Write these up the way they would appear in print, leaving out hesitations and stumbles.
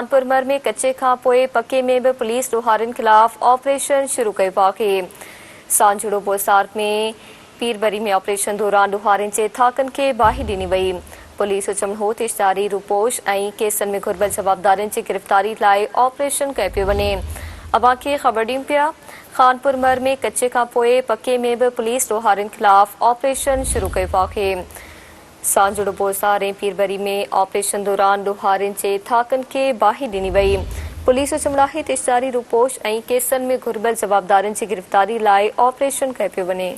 खानपुर मर में कच्चे खां पोइ पके में भी पुलिस ॾोहारियुनि खिलाफ़ ऑपरेशन शुरू कयो आहे। सांझड़ो बोसार में पीरबरी में ऑपरेशन दौरान ॾोहारियुनि जे थाकनि खे बाहि ॾिनी वई। पुलिस जो चवणो हो तिश्तारी रुपोश ऐं केसनि में घुर्बल जवाबदारनि जी गिरफ़्तारी लाइ ऑपरेशन कयो पियो वञे। अवां खे ख़बर ॾियूं पिया खानपुर मर में कच्चे खां पोइ पके में भी पुलिस ॾोहारियुनि खिलाफ़ ऑपरेशन शुरू कयो आहे। सांझड़ो बोसार ऐं पीरबरी में ऑपरेशन दौरान ॾोहारियुनि जे थाकनि खे बाहि ॾिनी वई। पुलिस जो चवणो आहे तिश्तारी रुपोश ऐं केसनि में घुर्बल जवाबदारनि जी गिरफ़्तारी लाइ ऑपरेशन कयो पियो वञे।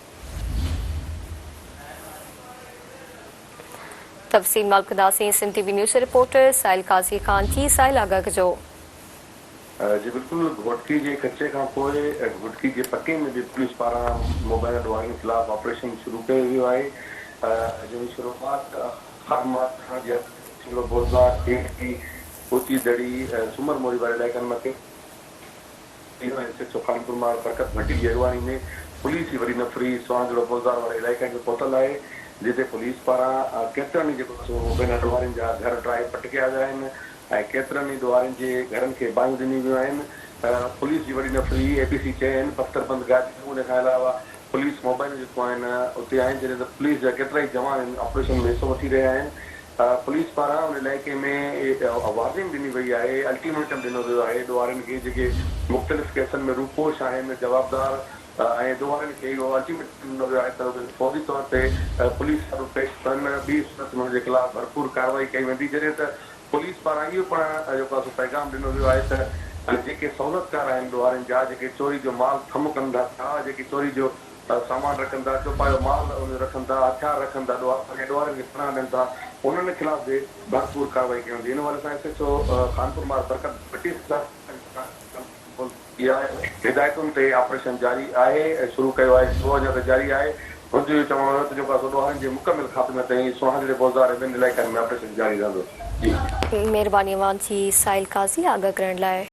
तफ़सील मालूम कंदासीं सिंध टीवी न्यूज़ रिपोर्टर साहिल काज़ी खान जी। साहिल आगाह कजो। जी बिल्कुल, घोटकी के कच्चे खां पोइ घोटकी के पके में भी पुलिस पारां मोबाइल ॾोहारियुनि खिलाफ़ ऑपरेशन शुरू कयो वियो आहे। जंहिंजी शुरूआत दड़ी सुमर मोरी वारे इलाइक़नि में खानपुर मां बरकत भट्टी जी अॻुवाणी में पुलिस जी वॾी नफ़री सांझड़ो बोज़ार वारे इलाइक़े में पहुतल आहे, जिते पुलिस पारां केतिरनि जेको मोबाइल ॾोहारियुनि जा घर ड्राइव पटकिया विया आहिनि ऐं केतिरनि ई ॾोहारियुनि जे घरनि खे बाहियूं ॾिनी वियूं आहिनि। पुलिस जी वॾी नफ़री ABC चयनि पथरबंद गाॾियूं, उन खां अलावा पुलिस मोबाइल जेको आहिनि उते आहिनि, जॾहिं त पुलिस जा केतिरा ई जवान ऑपरेशन में हिसो वठी रहिया आहिनि। पुलिस पारां उन इलाइक़े में वार्निंग ॾिनी वई आहे, अल्टीमेटम ॾिनो वियो आहे ॾोहारियुनि खे जेके मुख़्तलिफ़ केसनि में रूपोश आहिनि जवाबदार ऐं ॾोहारियुनि खे इहो अल्टीमेटम ॾिनो वियो आहे त उन्हनि फौरी तौर ते पुलिस सां पेश कनि, ॿी सूरत में हुनजे ख़िलाफ़ भरपूर कार्रवाई कई वेंदी। जॾहिं त पुलिस पारां इहो पिणु जेको आहे पैगाम ॾिनो वियो आहे त जेके सहूलियतकार आहिनि ॾोहारियुनि जा, जेके चोरी जो माल थम कंदा था, जेके चोरी जो सामान रखनि था, चौपायो माल रखनि था, हथियार रखनि था, ॾोहारियुनि खे पनाह ॾियनि था, उन्हनि खिलाफ़ बि भरपूर कार्रवाई कई वेंदी। इन वारे सां SHO खानपुर मां बरकत भट्टी हिदायतुनि ते ऑपरेशन जारी आहे, शुरू कयो आहे, अञा त जारी आहे। हुनजो चवणो हो त जेको आहे ॾोहारियुनि जे मुकमिल ख़ात्मे ताईं सांझड़े बोज़ार ॿिनि इलाइक़नि में ऑपरेशन जारी रहंदो। जी महिरबानी अवां जी साहिल काज़ी आगाह करण लाइ।